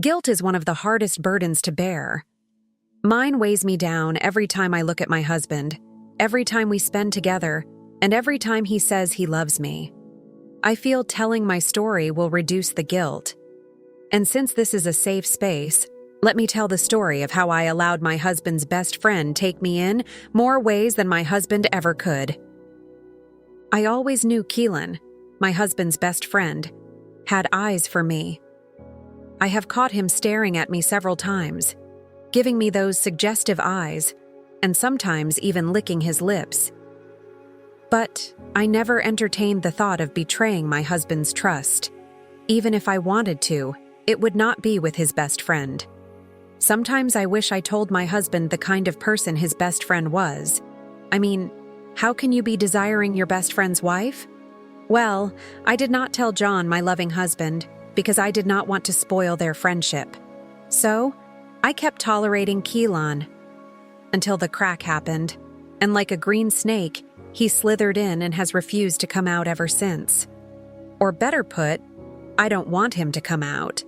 Guilt is one of the hardest burdens to bear. Mine weighs me down every time I look at my husband, every time we spend together, and every time he says he loves me. I feel telling my story will reduce the guilt. And since this is a safe space, let me tell the story of how I allowed my husband's best friend take me in more ways than my husband ever could. I always knew Keelan, my husband's best friend, had eyes for me. I have caught him staring at me several times, giving me those suggestive eyes, and sometimes even licking his lips. But I never entertained the thought of betraying my husband's trust. Even if I wanted to, it would not be with his best friend. Sometimes I wish I told my husband the kind of person his best friend was. I mean, how can you be desiring your best friend's wife? Well, I did not tell John, my loving husband, because I did not want to spoil their friendship. So, I kept tolerating Keelan until the crack happened, and like a green snake, he slithered in and has refused to come out ever since. Or better put, I don't want him to come out.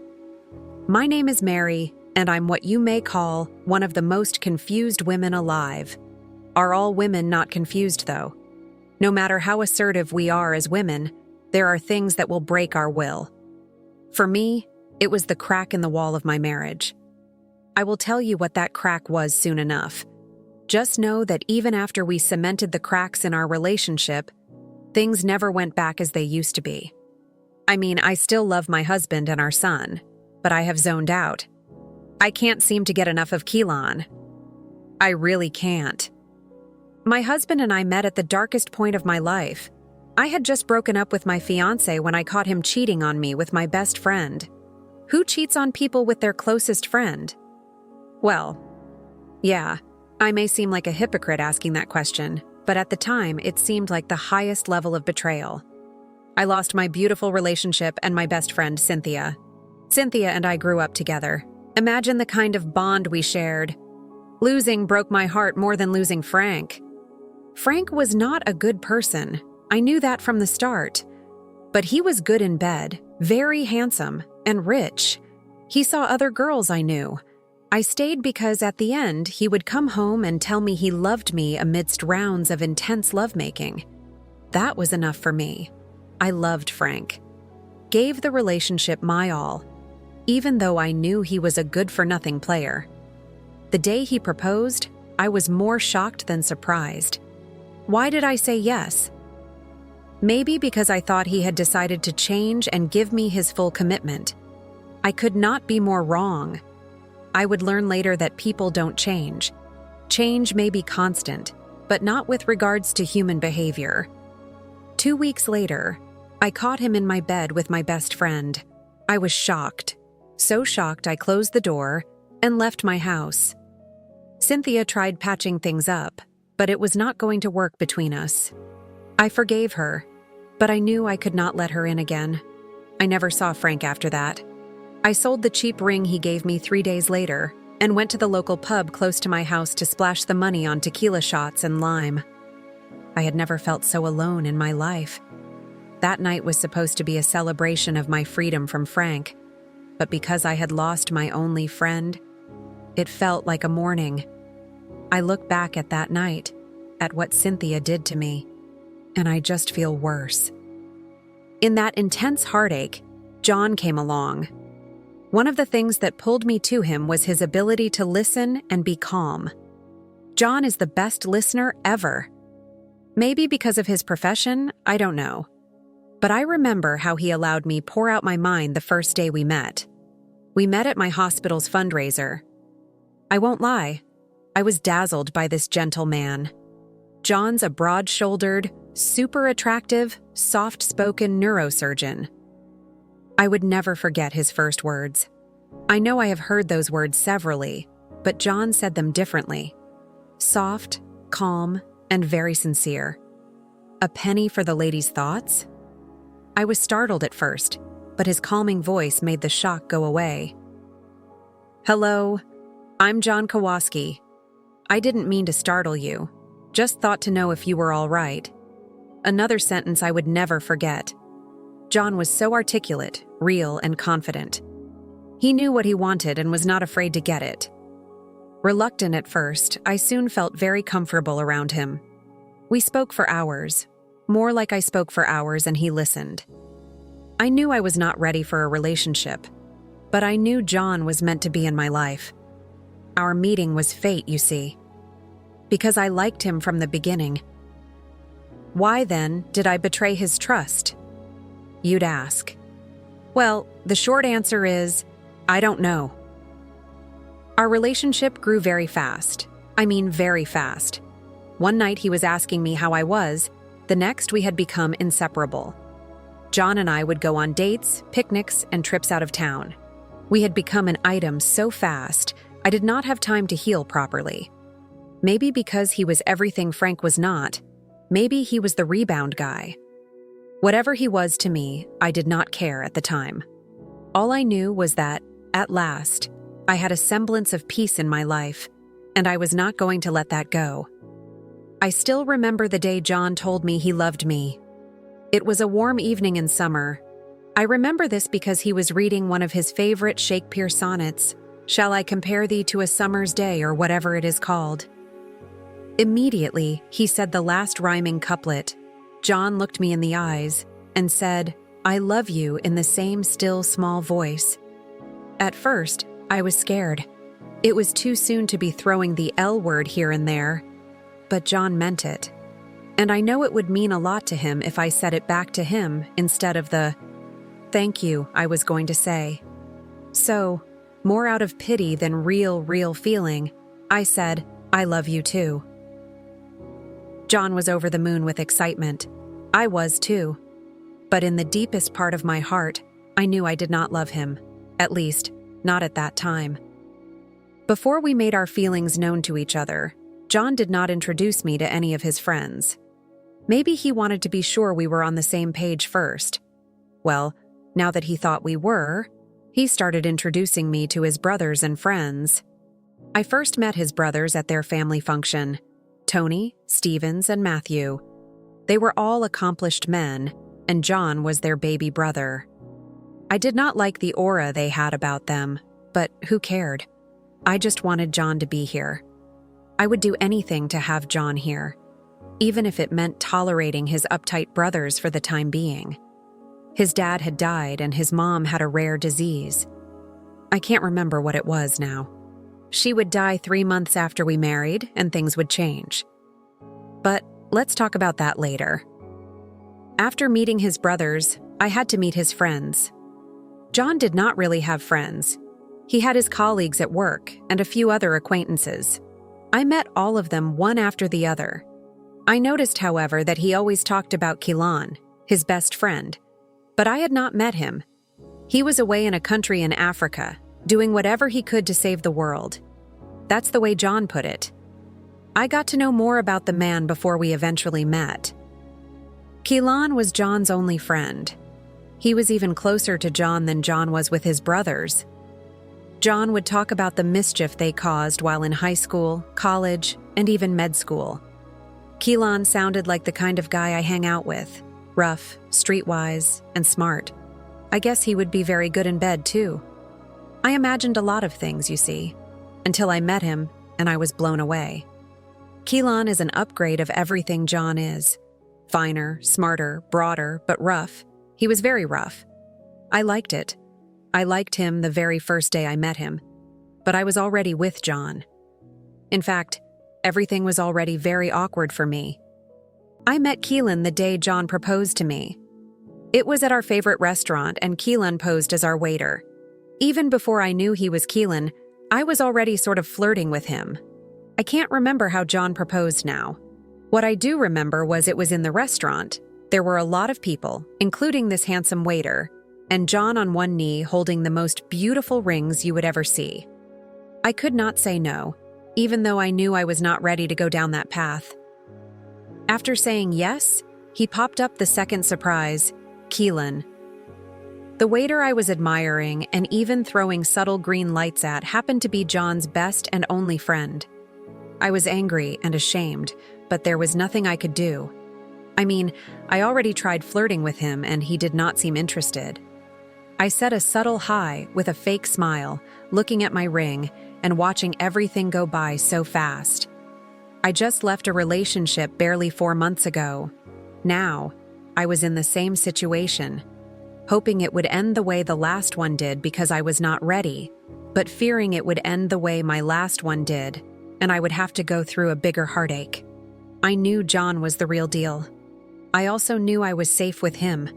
My name is Mary, and I'm what you may call one of the most confused women alive. Are all women not confused, though? No matter how assertive we are as women, there are things that will break our will. For me, it was the crack in the wall of my marriage. I will tell you what that crack was soon enough. Just know that even after we cemented the cracks in our relationship, things never went back as they used to be. I mean, I still love my husband and our son, but I have zoned out. I can't seem to get enough of Keelan. I really can't. My husband and I met at the darkest point of my life. I had just broken up with my fiancé when I caught him cheating on me with my best friend. Who cheats on people with their closest friend? Well, yeah, I may seem like a hypocrite asking that question, but at the time it seemed like the highest level of betrayal. I lost my beautiful relationship and my best friend, Cynthia. Cynthia and I grew up together. Imagine the kind of bond we shared. Losing broke my heart more than losing Frank. Frank was not a good person. I knew that from the start. But he was good in bed, very handsome, and rich. He saw other girls I knew. I stayed because at the end, he would come home and tell me he loved me amidst rounds of intense lovemaking. That was enough for me. I loved Frank. Gave the relationship my all, even though I knew he was a good-for-nothing player. The day he proposed, I was more shocked than surprised. Why did I say yes? Maybe because I thought he had decided to change and give me his full commitment. I could not be more wrong. I would learn later that people don't change. Change may be constant, but not with regards to human behavior. 2 weeks later, I caught him in my bed with my best friend. I was shocked. So shocked I closed the door and left my house. Cynthia tried patching things up, but it was not going to work between us. I forgave her, but I knew I could not let her in again. I never saw Frank after that. I sold the cheap ring he gave me 3 days later and went to the local pub close to my house to splash the money on tequila shots and lime. I had never felt so alone in my life. That night was supposed to be a celebration of my freedom from Frank, but because I had lost my only friend, it felt like a mourning. I look back at that night, at what Cynthia did to me, and I just feel worse. In that intense heartache, John came along. One of the things that pulled me to him was his ability to listen and be calm. John is the best listener ever. Maybe because of his profession, I don't know. But I remember how he allowed me pour out my mind the first day we met. We met at my hospital's fundraiser. I won't lie, I was dazzled by this gentle man. John's a broad-shouldered, super attractive, soft-spoken neurosurgeon. I would never forget his first words. I know I have heard those words severally, but John said them differently. Soft, calm, and very sincere. A penny for the lady's thoughts? I was startled at first, but his calming voice made the shock go away. Hello, I'm John Kowalski. I didn't mean to startle you, just thought to know if you were all right. Another sentence I would never forget. John was so articulate, real, and confident. He knew what he wanted and was not afraid to get it. Reluctant at first, I soon felt very comfortable around him. We spoke for hours, more like I spoke for hours and he listened. I knew I was not ready for a relationship, but I knew John was meant to be in my life. Our meeting was fate, you see, because I liked him from the beginning. Why then did I betray his trust? You'd ask. Well, the short answer is, I don't know. Our relationship grew very fast. I mean, very fast. One night he was asking me how I was, the next we had become inseparable. John and I would go on dates, picnics, and trips out of town. We had become an item so fast, I did not have time to heal properly. Maybe because he was everything Frank was not, maybe he was the rebound guy. Whatever he was to me, I did not care at the time. All I knew was that, at last, I had a semblance of peace in my life, and I was not going to let that go. I still remember the day John told me he loved me. It was a warm evening in summer. I remember this because he was reading one of his favorite Shakespeare sonnets, "Shall I compare thee to a summer's day," or whatever it is called. Immediately, he said the last rhyming couplet. John looked me in the eyes and said, "I love you," in the same still small voice. At first, I was scared. It was too soon to be throwing the L word here and there, but John meant it. And I know it would mean a lot to him if I said it back to him instead of the "thank you" I was going to say. So, more out of pity than real feeling, I said, "I love you too." John was over the moon with excitement. I was too. But in the deepest part of my heart, I knew I did not love him. At least, not at that time. Before we made our feelings known to each other, John did not introduce me to any of his friends. Maybe he wanted to be sure we were on the same page first. Well, now that he thought we were, he started introducing me to his brothers and friends. I first met his brothers at their family function, Tony, Stevens, and Matthew. They were all accomplished men, and John was their baby brother. I did not like the aura they had about them, but who cared? I just wanted John to be here. I would do anything to have John here, even if it meant tolerating his uptight brothers for the time being. His dad had died and his mom had a rare disease. I can't remember what it was now. She would die 3 months after we married, and things would change. But let's talk about that later. After meeting his brothers, I had to meet his friends. John did not really have friends. He had his colleagues at work and a few other acquaintances. I met all of them one after the other. I noticed, however, that he always talked about Keelan, his best friend. But I had not met him. He was away in a country in Africa, doing whatever he could to save the world. That's the way John put it. I got to know more about the man before we eventually met. Keelan was John's only friend. He was even closer to John than John was with his brothers. John would talk about the mischief they caused while in high school, college, and even med school. Keelan sounded like the kind of guy I hang out with, rough, streetwise, and smart. I guess he would be very good in bed, too. I imagined a lot of things, you see, until I met him and I was blown away. Keelan is an upgrade of everything John is. Finer, smarter, broader, but rough. He was very rough. I liked it. I liked him the very first day I met him, but I was already with John. In fact, everything was already very awkward for me. I met Keelan the day John proposed to me. It was at our favorite restaurant, and Keelan posed as our waiter. Even before I knew he was Keelan, I was already sort of flirting with him. I can't remember how John proposed now. What I do remember was it was in the restaurant. There were a lot of people, including this handsome waiter, and John on one knee holding the most beautiful rings you would ever see. I could not say no, even though I knew I was not ready to go down that path. After saying yes, he popped up the second surprise, Keelan. The waiter I was admiring and even throwing subtle green lights at happened to be John's best and only friend. I was angry and ashamed, but there was nothing I could do. I mean, I already tried flirting with him and he did not seem interested. I set a subtle high with a fake smile, looking at my ring and watching everything go by so fast. I just left a relationship barely 4 months ago. Now, I was in the same situation, hoping it would end the way the last one did because I was not ready, but fearing it would end the way my last one did, and I would have to go through a bigger heartache. I knew John was the real deal. I also knew I was safe with him,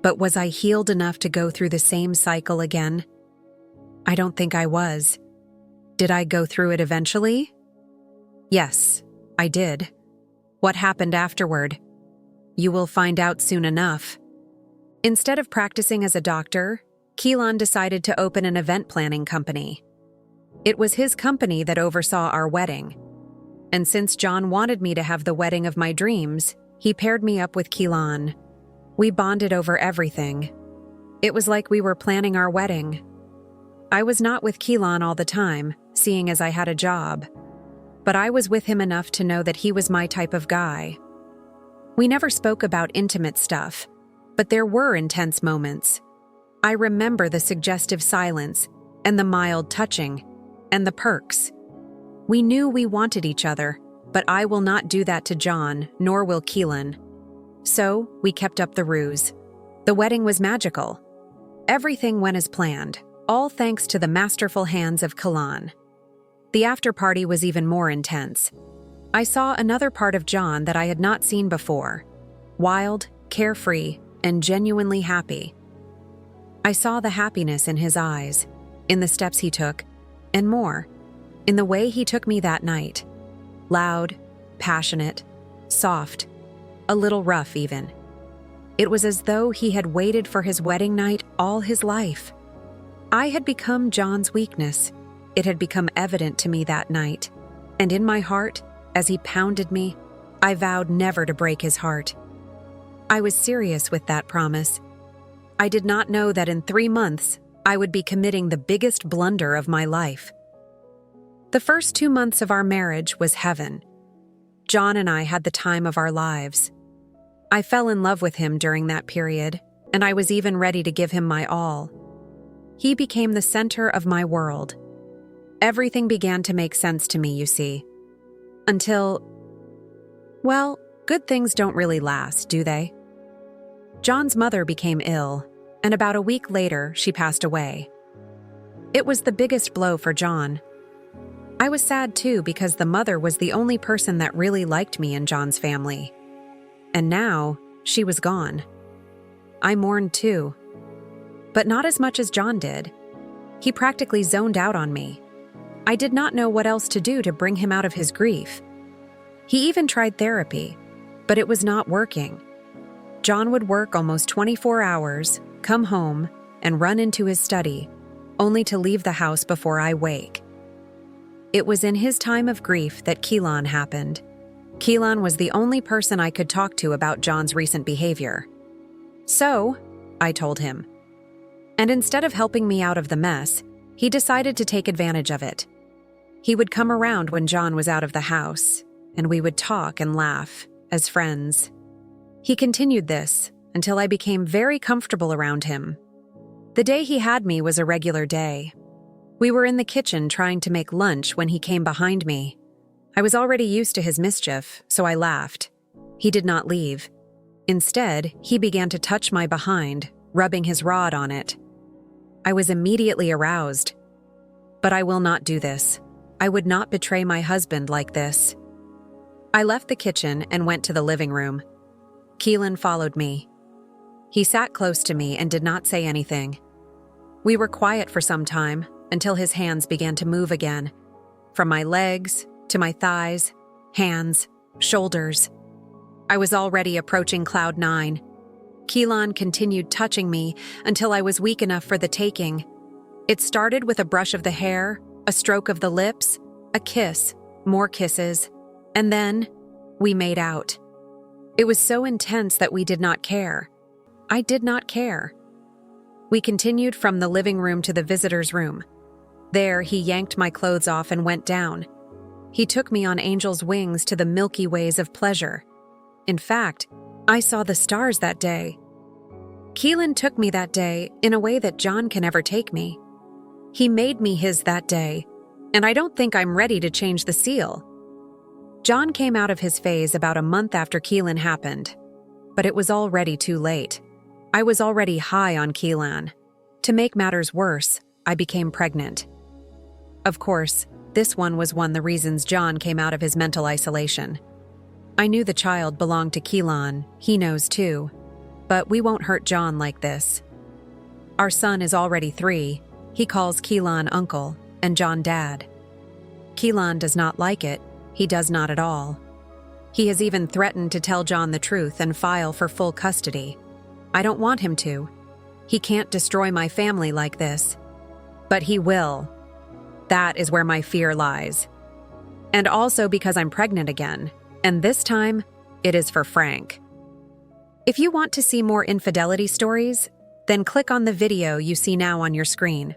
but was I healed enough to go through the same cycle again? I don't think I was. Did I go through it eventually? Yes, I did. What happened afterward? You will find out soon enough. Instead of practicing as a doctor, Keelan decided to open an event planning company. It was his company that oversaw our wedding. And since John wanted me to have the wedding of my dreams, he paired me up with Keelan. We bonded over everything. It was like we were planning our wedding. I was not with Keelan all the time, seeing as I had a job. But I was with him enough to know that he was my type of guy. We never spoke about intimate stuff, but there were intense moments. I remember the suggestive silence, and the mild touching, and the perks. We knew we wanted each other, but I will not do that to John, nor will Keelan. So, we kept up the ruse. The wedding was magical. Everything went as planned, all thanks to the masterful hands of Keelan. The after-party was even more intense. I saw another part of John that I had not seen before. Wild, carefree, and genuinely happy. I saw the happiness in his eyes, in the steps he took, and more, in the way he took me that night. Loud, passionate, soft, a little rough even. It was as though he had waited for his wedding night all his life. I had become John's weakness. It had become evident to me that night, and in my heart, as he pounded me, I vowed never to break his heart. I was serious with that promise. I did not know that in 3 months, I would be committing the biggest blunder of my life. The first 2 months of our marriage was heaven. John and I had the time of our lives. I fell in love with him during that period, and I was even ready to give him my all. He became the center of my world. Everything began to make sense to me, you see. Until, well, good things don't really last, do they? John's mother became ill, and about a week later, she passed away. It was the biggest blow for John. I was sad too because the mother was the only person that really liked me in John's family. And now, she was gone. I mourned too. But not as much as John did. He practically zoned out on me. I did not know what else to do to bring him out of his grief. He even tried therapy, but it was not working. John would work almost 24 hours, come home, and run into his study, only to leave the house before I wake. It was in his time of grief that Keelan happened. Keelan was the only person I could talk to about John's recent behavior. So, I told him. And instead of helping me out of the mess, he decided to take advantage of it. He would come around when John was out of the house, and we would talk and laugh as friends. He continued this until I became very comfortable around him. The day he had me was a regular day. We were in the kitchen trying to make lunch when he came behind me. I was already used to his mischief, so I laughed. He did not leave. Instead, he began to touch my behind, rubbing his rod on it. I was immediately aroused. But I will not do this. I would not betray my husband like this. I left the kitchen and went to the living room. Keelan followed me. He sat close to me and did not say anything. We were quiet for some time until his hands began to move again, from my legs to my thighs, hands, shoulders. I was already approaching cloud 9. Keelan continued touching me until I was weak enough for the taking. It started with a brush of the hair, a stroke of the lips, a kiss, more kisses, and then we made out. It was so intense that we did not care. I did not care. We continued from the living room to the visitor's room. There, he yanked my clothes off and went down. He took me on angel's wings to the Milky Ways of pleasure. In fact, I saw the stars that day. Keelan took me that day in a way that John can never take me. He made me his that day, and I don't think I'm ready to change the seal. John came out of his phase about a month after Keelan happened, but it was already too late. I was already high on Keelan. To make matters worse, I became pregnant. Of course, this one was one of the reasons John came out of his mental isolation. I knew the child belonged to Keelan, he knows too, but we won't hurt John like this. Our son is already 3, he calls Keelan uncle and John dad. Keelan does not like it, he does not at all. He has even threatened to tell John the truth and file for full custody. I don't want him to. He can't destroy my family like this. But he will. That is where my fear lies. And also because I'm pregnant again, and this time, it is for Frank. If you want to see more infidelity stories, then click on the video you see now on your screen.